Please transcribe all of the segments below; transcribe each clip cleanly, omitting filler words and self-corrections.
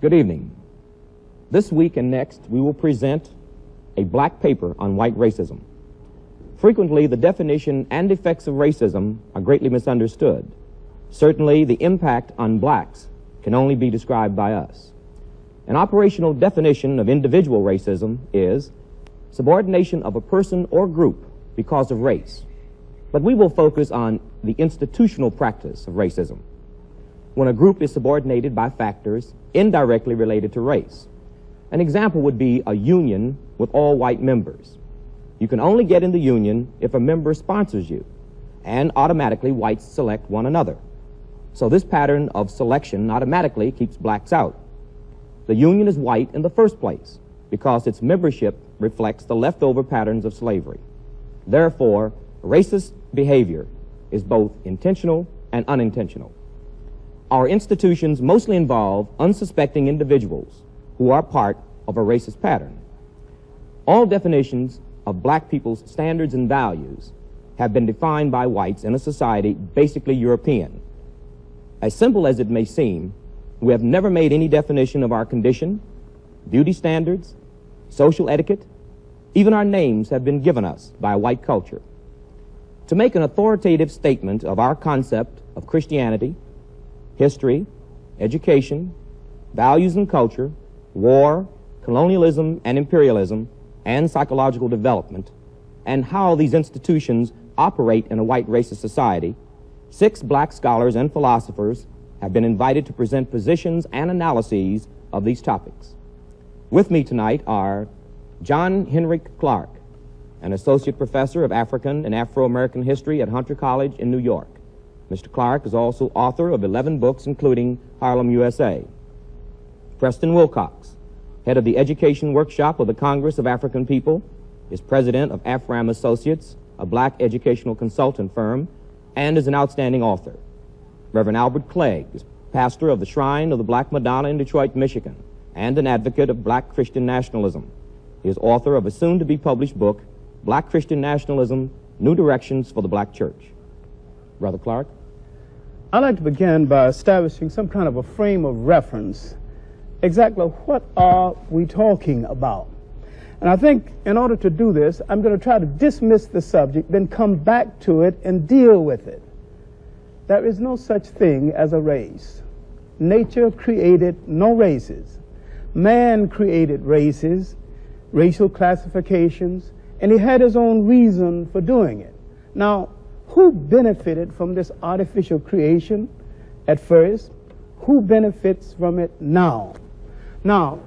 Good evening. This week and next, we will present a black paper on white racism. Frequently, the definition and effects of racism are greatly misunderstood. Certainly, the impact on blacks can only be described by us. An operational definition of individual racism is subordination of a person or group because of race. But we will focus on the institutional practice of racism, when a group is subordinated by factors indirectly related to race. An example would be a union with all white members. You can only get in the union if a member sponsors you, and automatically whites select one another. So this pattern of selection automatically keeps blacks out. The union is white in the first place because its membership reflects the leftover patterns of slavery. Therefore, racist behavior is both intentional and unintentional. Our institutions mostly involve unsuspecting individuals who are part of a racist pattern. All definitions of black people's standards and values have been defined by whites in a society basically European. As simple as it may seem, we have never made any definition of our condition, beauty standards, social etiquette. Even our names have been given us by a white culture. To make an authoritative statement of our concept of Christianity, history, education, values and culture, war, colonialism and imperialism, and psychological development, and how these institutions operate in a white racist society, 6 black scholars and philosophers have been invited to present positions and analyses of these topics. With me tonight are John Henrik Clarke, an associate professor of African and Afro-American history at Hunter College in New York. Mr. Clarke is also author of 11 books, including Harlem, USA. Preston Wilcox, head of the Education Workshop of the Congress of African People, is president of Afram Associates, a black educational consultant firm, and is an outstanding author. Reverend Albert Clegg is pastor of the Shrine of the Black Madonna in Detroit, Michigan, and an advocate of black Christian nationalism. He is author of a soon-to-be-published book, Black Christian Nationalism, New Directions for the Black Church. Brother Clarke? I'd like to begin by establishing some kind of a frame of reference. Exactly what are we talking about? And I think in order to do this, I'm going to try to dismiss the subject, then come back to it and deal with it. There is no such thing as a race. Nature created no races. Man created races, racial classifications, and he had his own reason for doing it. Now, who benefited from this artificial creation at first? Who benefits from it now? Now,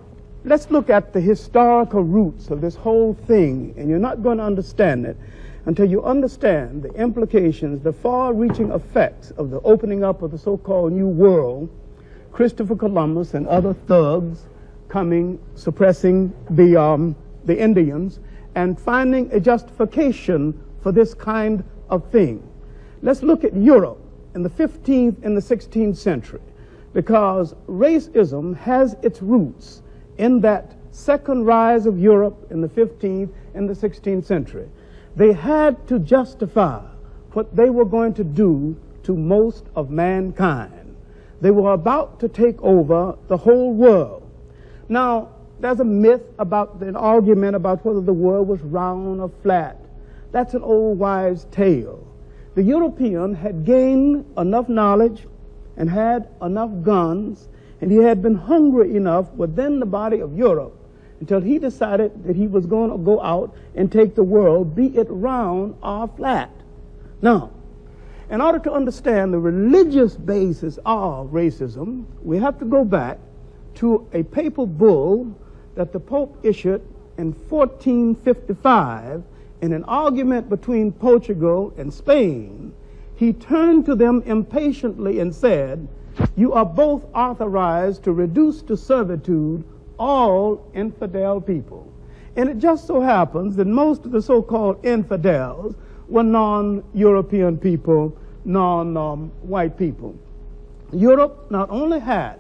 let's look at the historical roots of this whole thing, and you're not going to understand it until you understand the implications, the far-reaching effects of the opening up of the so-called New World, Christopher Columbus and other thugs coming, suppressing the Indians, and finding a justification for this kind of thing. Let's look at Europe in the 15th and the 16th century, because racism has its roots in that second rise of Europe in the 15th and the 16th century. They had to justify what they were going to do to most of mankind. They were about to take over the whole world. Now, there's a myth about an argument about whether the world was round or flat. That's an old wives' tale. The European had gained enough knowledge and had enough guns, and he had been hungry enough within the body of Europe until he decided that he was going to go out and take the world, be it round or flat. Now, in order to understand the religious basis of racism, we have to go back to a papal bull that the Pope issued in 1455 in an argument between Portugal and Spain. He turned to them impatiently and said, "You are both authorized to reduce to servitude all infidel people." And it just so happens that most of the so-called infidels were non-European people, non-white people. Europe not only had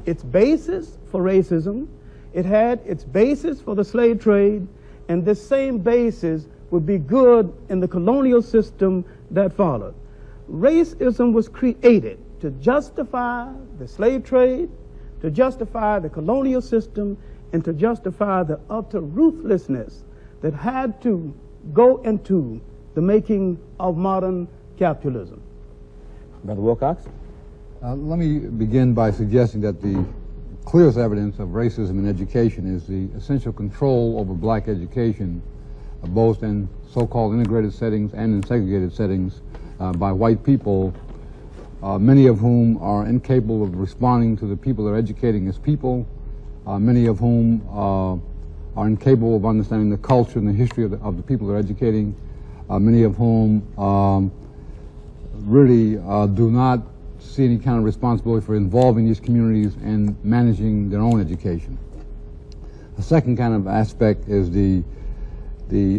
its basis for racism, it had its basis for the slave trade, and this same basis would be good in the colonial system that followed. Racism was created to justify the slave trade, to justify the colonial system, and to justify the utter ruthlessness that had to go into the making of modern capitalism. Brother Wilcox? Let me begin by suggesting that the clearest evidence of racism in education is the essential control over black education, both in so-called integrated settings and in segregated settings, by white people, many of whom are incapable of responding to the people they're educating as people, many of whom are incapable of understanding the culture and the history of the people they're educating, many of whom really do not see any kind of responsibility for involving these communities and managing their own education. The second kind of aspect is the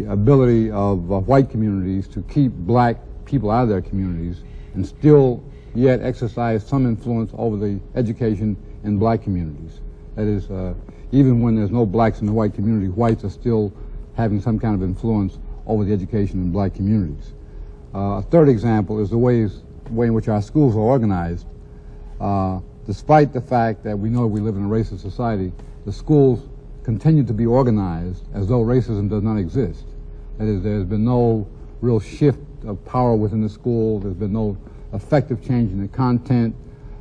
ability of white communities to keep black people out of their communities and still yet exercise some influence over the education in black communities. That is, even when there's no blacks in the white community, whites are still having some kind of influence over the education in black communities. A third example is the way in which our schools are organized. Despite the fact that we know we live in a racist society, the schools continue to be organized as though racism does not exist. That is, there's been no real shift of power within the school. There's been no effective change in the content.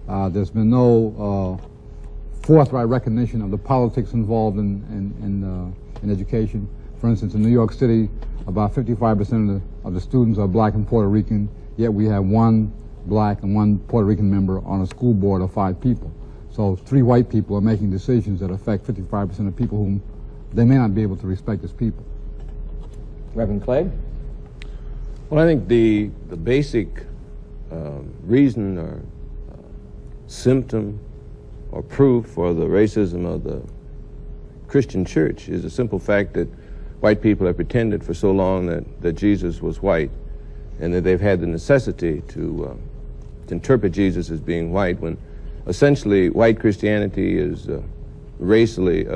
There's been no forthright recognition of the politics involved in education. For instance, in New York City, about 55% of the students are black and Puerto Rican, yet we have one black and one Puerto Rican member on a school board of 5 people. So 3 white people are making decisions that affect 55% of people whom they may not be able to respect as people. Reverend Clegg? Well, I think the basic reason or symptom or proof for the racism of the Christian church is the simple fact that white people have pretended for so long that Jesus was white, and that they've had the necessity to interpret Jesus as being white, when essentially white Christianity is racially,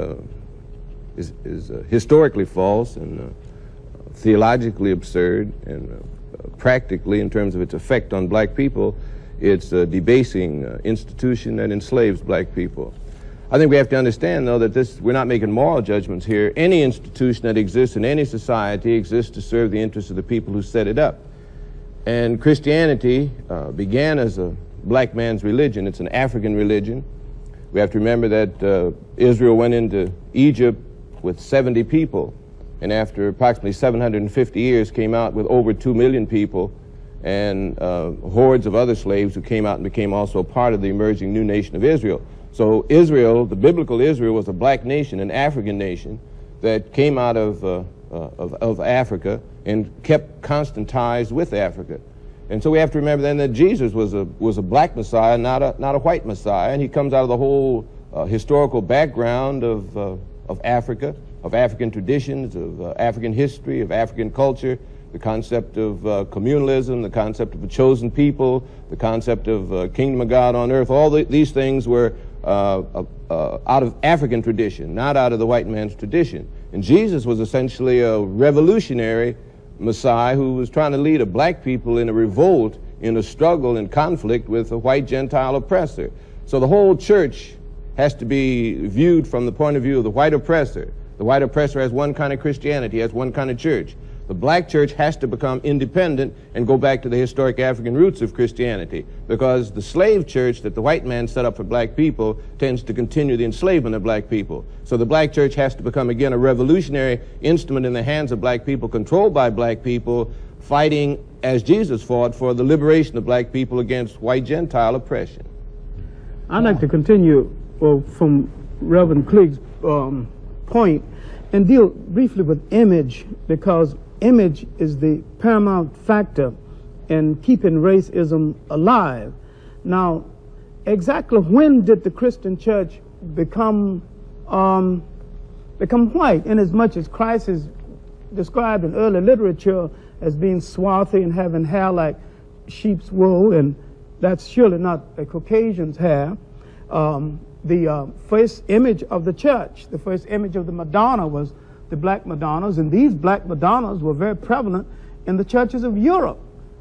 is historically false and theologically absurd, and practically, in terms of its effect on black people, it's a debasing institution that enslaves black people. I think we have to understand, though, that we're not making moral judgments here. Any institution that exists in any society exists to serve the interests of the people who set it up. And Christianity began as a black man's religion. It's an African religion. We have to remember that Israel went into Egypt with 70 people, and after approximately 750 years came out with over 2 million people, and hordes of other slaves who came out and became also part of the emerging new nation of Israel. So Israel, the biblical Israel, was a black nation, an African nation that came out of Africa and kept constant ties with Africa. And so we have to remember then that Jesus was a black Messiah, not a white Messiah, and he comes out of the whole historical background of Africa, of African traditions, of African history, of African culture, the concept of communalism, the concept of a chosen people, the concept of kingdom of God on earth. All these things were out of African tradition, not out of the white man's tradition. And Jesus was essentially a revolutionary Messiah who was trying to lead a black people in a revolt, in a struggle and conflict with a white Gentile oppressor. So the whole church has to be viewed from the point of view of the white oppressor. The white oppressor has one kind of Christianity, has one kind of church. The black church has to become independent and go back to the historic African roots of Christianity, because the slave church that the white man set up for black people tends to continue the enslavement of black people. So the black church has to become, again, a revolutionary instrument in the hands of black people, controlled by black people, fighting, as Jesus fought, for the liberation of black people against white Gentile oppression. I'd like to continue from Reverend Clegg's point and deal briefly with image, because image is the paramount factor in keeping racism alive. Now, exactly when did the Christian church become white, inasmuch as Christ is described in early literature as being swarthy and having hair like sheep's wool, and that's surely not a Caucasian's hair. The first image of the church, the first image of the Madonna, was the black Madonnas, and these black Madonnas were very prevalent in the churches of Europe.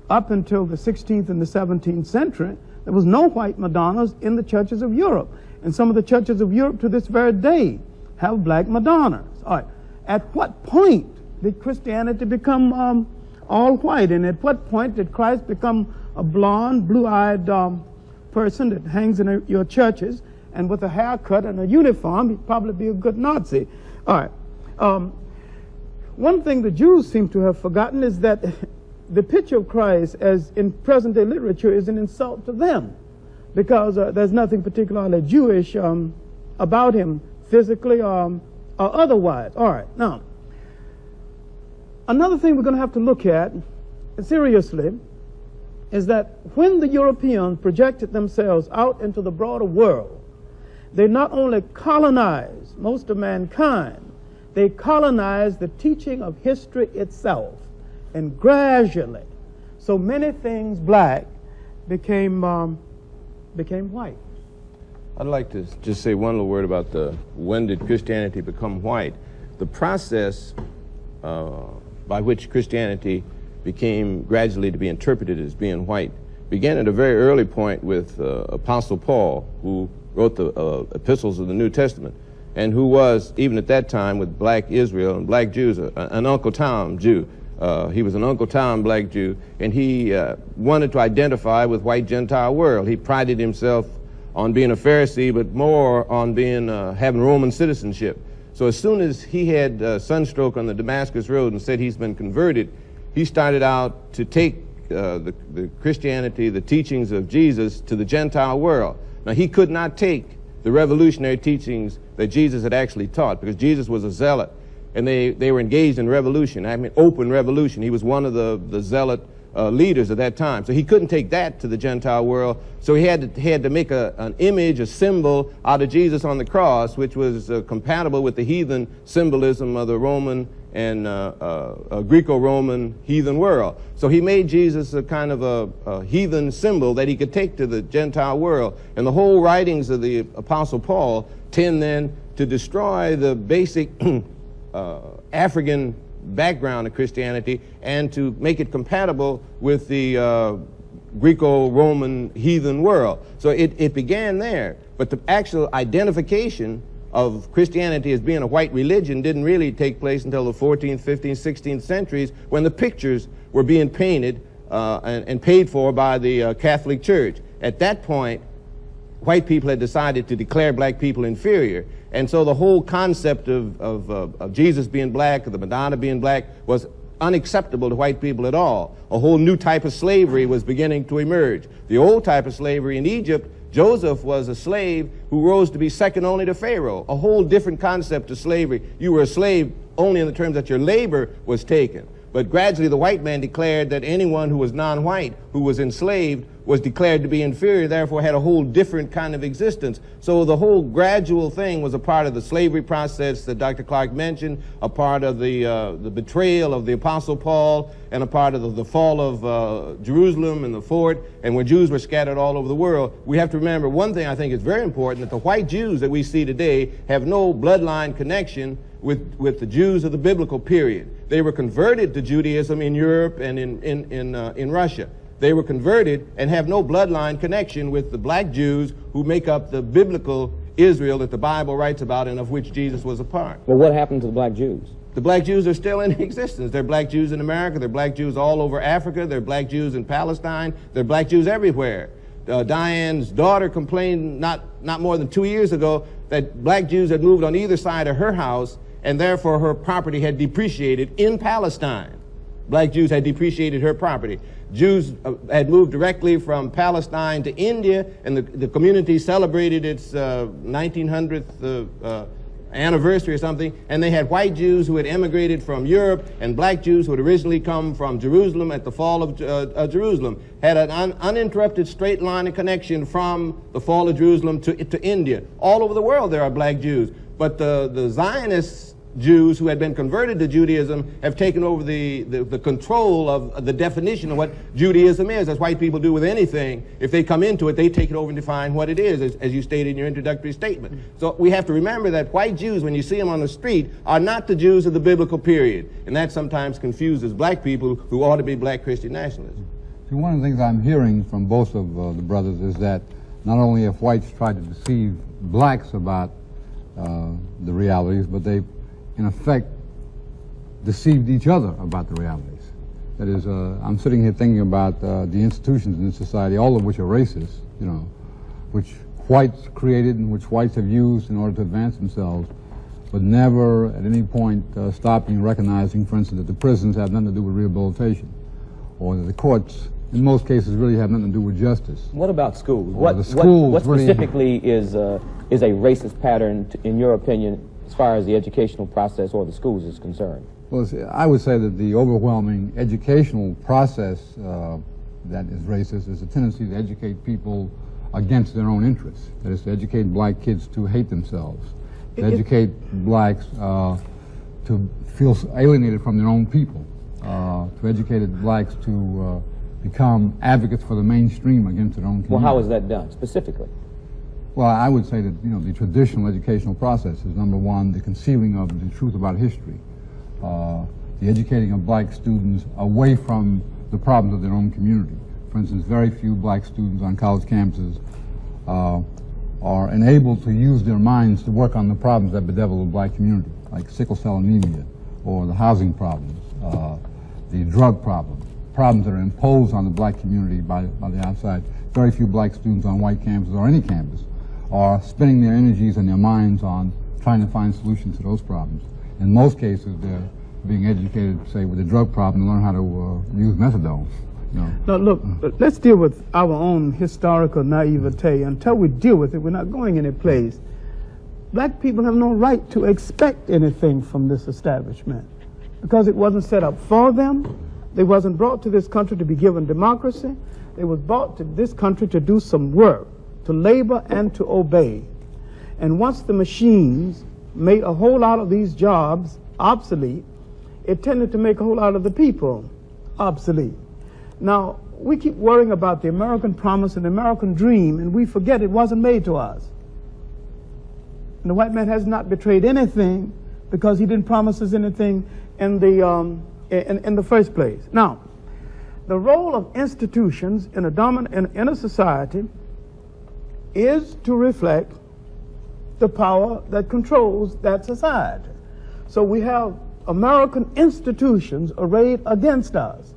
Up until the 16th and the 17th century, there was no white Madonnas in the churches of Europe. And some of the churches of Europe to this very day have black Madonnas. All right. At what point did Christianity become all white? And at what point did Christ become a blonde, blue-eyed person that hangs in your churches, and with a haircut and a uniform, he'd probably be a good Nazi? All right. One thing the Jews seem to have forgotten is that the picture of Christ, as in present-day literature, is an insult to them, because there's nothing particularly Jewish about him, physically or otherwise. All right. Now, another thing we're going to have to look at seriously is that when the Europeans projected themselves out into the broader world, they not only colonized most of mankind, they colonized the teaching of history itself. And gradually, so many things black became white. I'd like to just say one little word about when did Christianity become white. The process by which Christianity became gradually to be interpreted as being white began at a very early point with Apostle Paul, who wrote the epistles of the New Testament, and who was, even at that time, with black Israel and black Jews, an Uncle Tom Jew. He was an Uncle Tom black Jew, and he wanted to identify with white Gentile world. He prided himself on being a Pharisee, but more on being having Roman citizenship. So as soon as he had sunstroke on the Damascus Road and said he's been converted, he started out to take the Christianity, the teachings of Jesus, to the Gentile world. Now, he could not take the revolutionary teachings that Jesus had actually taught, because Jesus was a zealot, and they were engaged in revolution. I mean, open revolution. He was one of the zealot leaders at that time. So he couldn't take that to the Gentile world. So he had to make an image, a symbol out of Jesus on the cross, which was compatible with the heathen symbolism of the Roman and Greco-Roman heathen world. So he made Jesus a kind of a heathen symbol that he could take to the Gentile world. And the whole writings of the Apostle Paul tend then to destroy the basic African background of Christianity and to make it compatible with the Greco-Roman heathen world. So it began there. But the actual identification of Christianity as being a white religion didn't really take place until the 14th, 15th, 16th centuries, when the pictures were being painted and paid for by the Catholic Church. At that point, white people had decided to declare black people inferior. And so the whole concept of Jesus being black, or the Madonna being black, was unacceptable to white people at all. A whole new type of slavery was beginning to emerge. The old type of slavery in Egypt, Joseph was a slave who rose to be second only to Pharaoh. A whole different concept of slavery. You were a slave only in the terms that your labor was taken. But gradually the white man declared that anyone who was non-white, who was enslaved, was declared to be inferior, therefore had a whole different kind of existence. So the whole gradual thing was a part of the slavery process that Dr. Clark mentioned, a part of the betrayal of the Apostle Paul, and a part of the fall of Jerusalem and the fort, and where Jews were scattered all over the world. We have to remember one thing I think is very important, that the white Jews that we see today have no bloodline connection with the Jews of the biblical period. They were converted to Judaism in Europe and in Russia. They were converted and have no bloodline connection with the black Jews who make up the biblical Israel that the Bible writes about and of which Jesus was a part. Well, what happened to the black Jews? The black Jews are still in existence. There are black Jews in America. There are black Jews all over Africa. There are black Jews in Palestine. There are black Jews everywhere. Diane's daughter complained not more than 2 years ago that black Jews had moved on either side of her house, and therefore her property had depreciated in Palestine. Black Jews had depreciated her property. Jews had moved directly from Palestine to India, and the community celebrated its 1900th anniversary or something, and they had white Jews who had emigrated from Europe and black Jews who had originally come from Jerusalem at the fall of Jerusalem, had an uninterrupted straight line of connection from the fall of Jerusalem to India. All over the world there are black Jews, but the Zionist Jews who had been converted to Judaism have taken over the control of the definition of what Judaism is, as white people do with anything. If they come into it, they take it over and define what it is, as you stated in your introductory statement. So we have to remember that white Jews, when you see them on the street, are not the Jews of the biblical period. And that sometimes confuses black people who ought to be black Christian nationalists. See, one of the things I'm hearing from both of the brothers is that not only have whites tried to deceive blacks about the realities, but they in effect, deceived each other about the realities. That is, I'm sitting here thinking about the institutions in this society, all of which are racist, you know, which whites created and which whites have used in order to advance themselves, but never at any point stopping and recognizing, for instance, that the prisons have nothing to do with rehabilitation, or that the courts, in most cases, really have nothing to do with justice. What about schools? What Specifically is a racist pattern, in your opinion, as far as the educational process or the schools is concerned? Well, I would say that the overwhelming educational process that is racist is a tendency to educate people against their own interests. That is, to educate black kids to hate themselves, to educate blacks to feel alienated from their own people, to educate blacks to become advocates for the mainstream against their own community. Well, how is that done, specifically? Well, I would say that, you know, the traditional educational process is, number one, the concealing of the truth about history, the educating of black students away from the problems of their own community. For instance, very few black students on college campuses are enabled to use their minds to work on the problems that bedevil the black community, like sickle cell anemia, or the housing problems, the drug problems that are imposed on the black community by the outside. Very few black students on white campuses or any campus are spending their energies and their minds on trying to find solutions to those problems. In most cases, they're being educated, say, with the drug problem, to learn how to use methadone. You know. Now, look, let's deal with our own historical naivete. Until we deal with it, we're not going any place. Black people have no right to expect anything from this establishment because it wasn't set up for them. They wasn't brought to this country to be given democracy. They was brought to this country to do some work, to labor and to obey. And once the machines made a whole lot of these jobs obsolete, it tended to make a whole lot of the people obsolete. Now, we keep worrying about the American promise and the American dream, and we forget it wasn't made to us. And the white man has not betrayed anything because he didn't promise us anything in the first place. Now, the role of institutions in a society is to reflect the power that controls that society. So we have American institutions arrayed against us,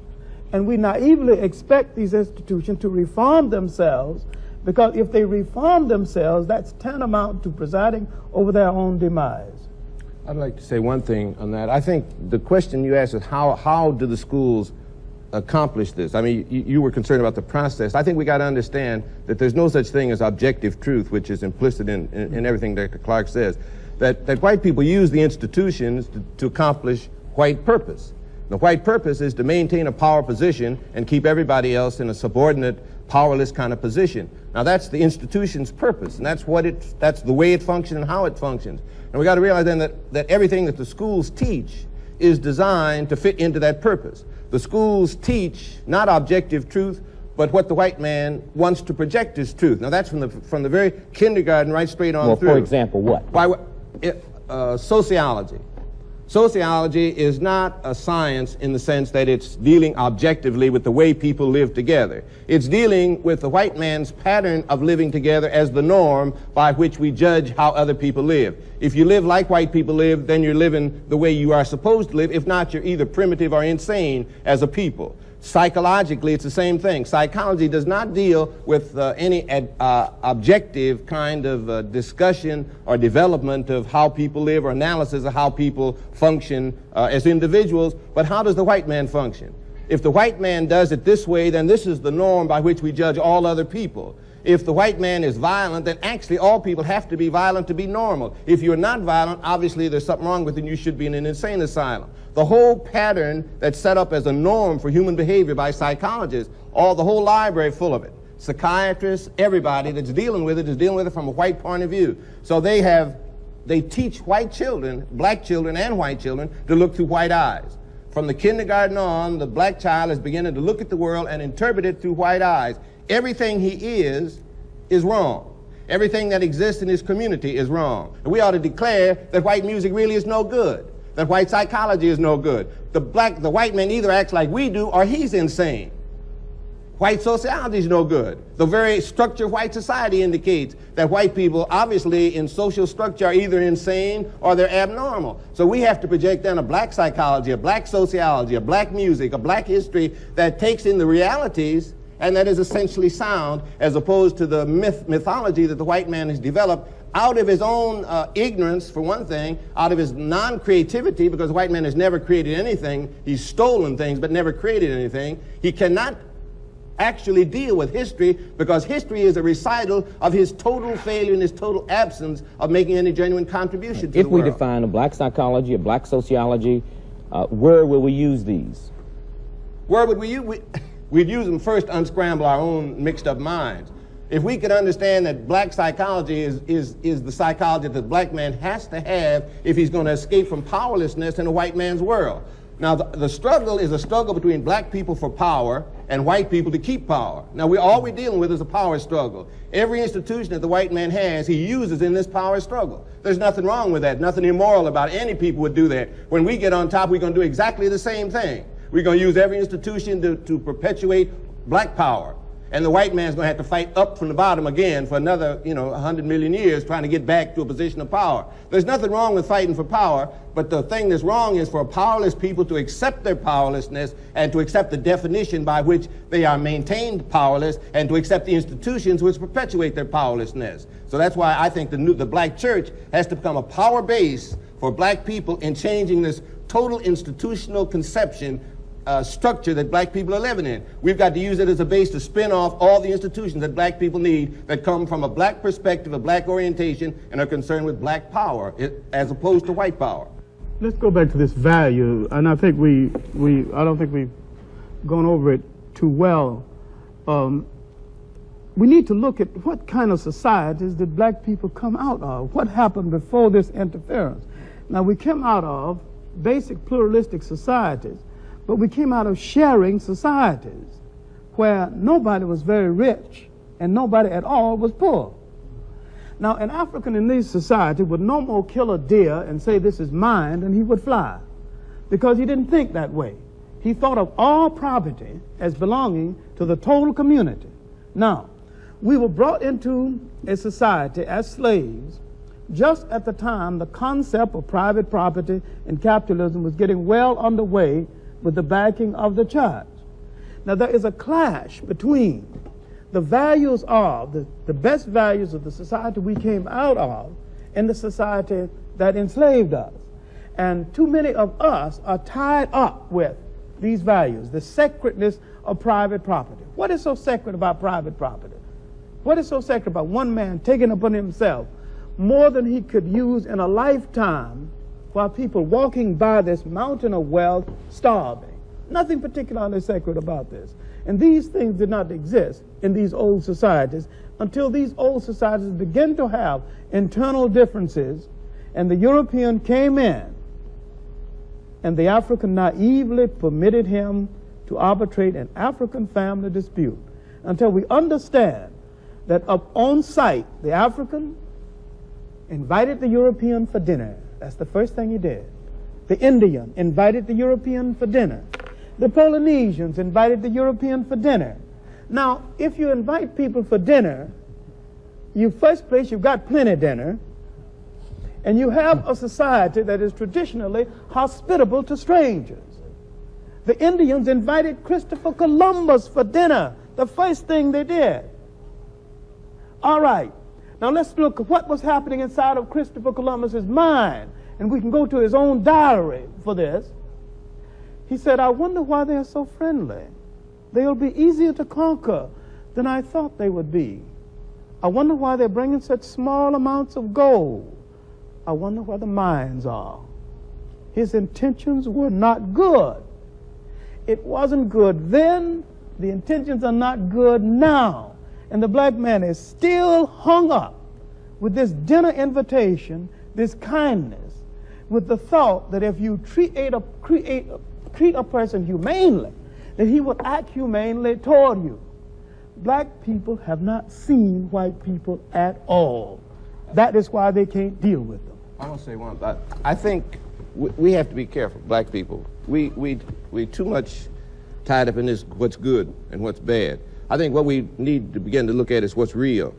and we naively expect these institutions to reform themselves, because if they reform themselves, that's tantamount to presiding over their own demise. I'd like to say one thing on that. I think the question you asked is how do the schools accomplish this? I mean, you were concerned about the process. I think we got to understand that there's no such thing as objective truth, which is implicit in everything Dr. Clark says. That white people use the institutions to accomplish white purpose. The white purpose is to maintain a power position and keep everybody else in a subordinate, powerless kind of position. Now that's the institution's purpose, and that's the way it functions and how it functions. And we got to realize then that everything that the schools teach is designed to fit into that purpose. The schools teach not objective truth, but what the white man wants to project as truth. Now that's from the very kindergarten right straight on through. Well, for example, what? Sociology. Sociology is not a science in the sense that it's dealing objectively with the way people live together. It's dealing with the white man's pattern of living together as the norm by which we judge how other people live. If you live like white people live, then you're living the way you are supposed to live. If not, you're either primitive or insane as a people. Psychologically, it's the same thing. Psychology does not deal with any objective kind of discussion or development of how people live or analysis of how people function as individuals, but how does the white man function? If the white man does it this way, then this is the norm by which we judge all other people. If the white man is violent, then actually all people have to be violent to be normal. If you're not violent, obviously there's something wrong with you and you should be in an insane asylum. The whole pattern that's set up as a norm for human behavior by psychologists, the whole library full of it. Psychiatrists, everybody that's dealing with it is dealing with it from a white point of view. So they teach white children, black children and white children, to look through white eyes. From the kindergarten on, the black child is beginning to look at the world and interpret it through white eyes. Everything he is wrong. Everything that exists in his community is wrong. And we ought to declare that white music really is no good, that white psychology is no good. The white man either acts like we do or he's insane. White sociology is no good. The very structure of white society indicates that white people, obviously, in social structure, are either insane or they're abnormal. So we have to project then a black psychology, a black sociology, a black music, a black history that takes in the realities and that is essentially sound, as opposed to the mythology that the white man has developed out of his own ignorance, for one thing, out of his non-creativity, because the white man has never created anything. He's stolen things but never created anything. He cannot actually deal with history because history is a recital of his total failure and his total absence of making any genuine contribution to the world. If we define a black psychology, a black sociology, where will we use these? Where would we use? We'd use them first to unscramble our own mixed up minds. If we could understand that black psychology is the psychology that the black man has to have if he's going to escape from powerlessness in a white man's world. Now, the struggle is a struggle between black people for power and white people to keep power. Now, all we're dealing with is a power struggle. Every institution that the white man has, he uses in this power struggle. There's nothing wrong with that, nothing immoral about it. Any people would do that. When we get on top, we're going to do exactly the same thing. We're going to use every institution to perpetuate black power. And the white man's going to have to fight up from the bottom again for another, 100 million years trying to get back to a position of power. There's nothing wrong with fighting for power, but the thing that's wrong is for powerless people to accept their powerlessness and to accept the definition by which they are maintained powerless and to accept the institutions which perpetuate their powerlessness. So that's why I think the black church has to become a power base for black people in changing this total institutional conception structure that black people are living in. We've got to use it as a base to spin off all the institutions that black people need that come from a black perspective, a black orientation, and are concerned with black power as opposed to white power. Let's go back to this value, and I think I don't think we've gone over it too well. We need to look at what kind of societies did black people come out of? What happened before this interference? Now, we came out of basic pluralistic societies, but we came out of sharing societies where nobody was very rich and nobody at all was poor. Now, an African in these societies would no more kill a deer and say, "This is mine," than he would fly, because he didn't think that way. He thought of all property as belonging to the total community. Now, we were brought into a society as slaves just at the time the concept of private property and capitalism was getting well underway with the backing of the church. Now, there is a clash between the values of, the best values of the society we came out of and the society that enslaved us. And too many of us are tied up with these values, the sacredness of private property. What is so sacred about private property? What is so sacred about one man taking upon himself more than he could use in a lifetime while people walking by this mountain of wealth starving? Nothing particularly sacred about this. And these things did not exist in these old societies until these old societies began to have internal differences, and the European came in, and the African naively permitted him to arbitrate an African family dispute until we understand that up on sight, the African invited the European for dinner. That's the first thing he did. The Indian invited the European for dinner. The Polynesians invited the European for dinner. Now, if you invite people for dinner, first place, you've got plenty dinner, and you have a society that is traditionally hospitable to strangers. The Indians invited Christopher Columbus for dinner, the first thing they did. All right. Now let's look at what was happening inside of Christopher Columbus's mind, and we can go to his own diary for this. He said, "I wonder why they're so friendly. They'll be easier to conquer than I thought they would be. I wonder why they're bringing such small amounts of gold. I wonder where the mines are. His intentions were not good. It wasn't good then. The intentions are not good now. And the black man is still hung up with this dinner invitation, this kindness, with the thought that if you treat a person humanely, that he will act humanely toward you. Black people have not seen white people at all. That is why they can't deal with them. I want to say one thing. I think we have to be careful, black people. We too much tied up in this what's good and what's bad. I think what we need to begin to look at is what's real.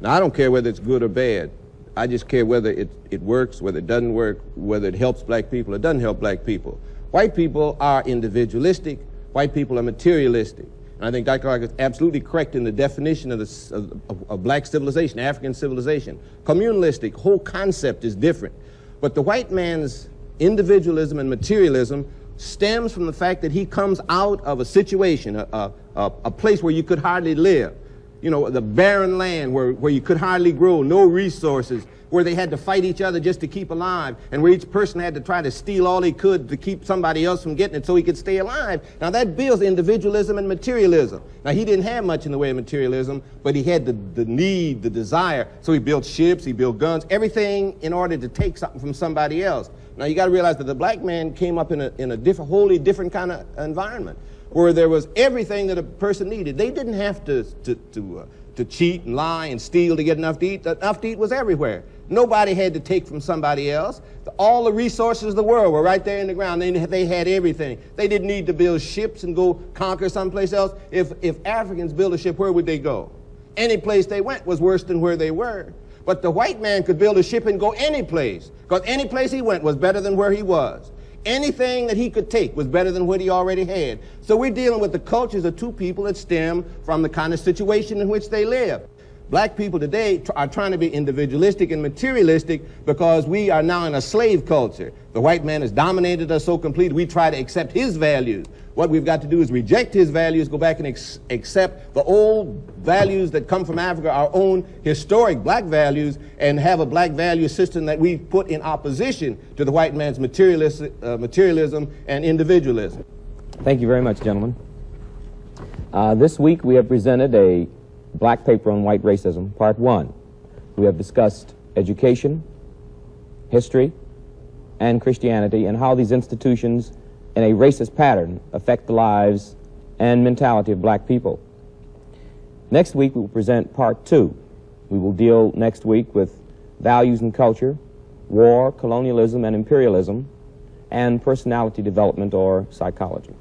Now, I don't care whether it's good or bad. I just care whether it works, whether it doesn't work, whether it helps black people or doesn't help black people. White people are individualistic. White people are materialistic. And I think Dr. Clark is absolutely correct in the definition of black civilization, African civilization. Communalistic, whole concept is different. But the white man's individualism and materialism stems from the fact that he comes out of a situation, a place where you could hardly live. You know, the barren land where you could hardly grow, no resources, where they had to fight each other just to keep alive, and where each person had to try to steal all he could to keep somebody else from getting it so he could stay alive. Now that builds individualism and materialism. Now he didn't have much in the way of materialism, but he had the need, the desire, so he built ships, he built guns, everything in order to take something from somebody else. Now you got to realize that the black man came up in a wholly different kind of environment, where there was everything that a person needed. They didn't have to cheat and lie and steal to get enough to eat. Enough to eat was everywhere. Nobody had to take from somebody else. All the resources of the world were right there in the ground. They had everything. They didn't need to build ships and go conquer someplace else. If Africans built a ship, where would they go? Any place they went was worse than where they were. But the white man could build a ship and go any place, because any place he went was better than where he was. Anything that he could take was better than what he already had. So we're dealing with the cultures of two people that stem from the kind of situation in which they live. Black people today are trying to be individualistic and materialistic because we are now in a slave culture. The white man has dominated us so completely, we try to accept his values. What we've got to do is reject his values, go back and accept the old values that come from Africa, our own historic black values, and have a black value system that we put in opposition to the white man's materialism and individualism. Thank you very much, gentlemen. This week we have presented a black paper on white racism, part 1. We have discussed education, history, and Christianity, and how these institutions in a racist pattern affect the lives and mentality of black people. Next week we will present part 2. We will deal next week with values and culture, war, colonialism and imperialism, and personality development or psychology.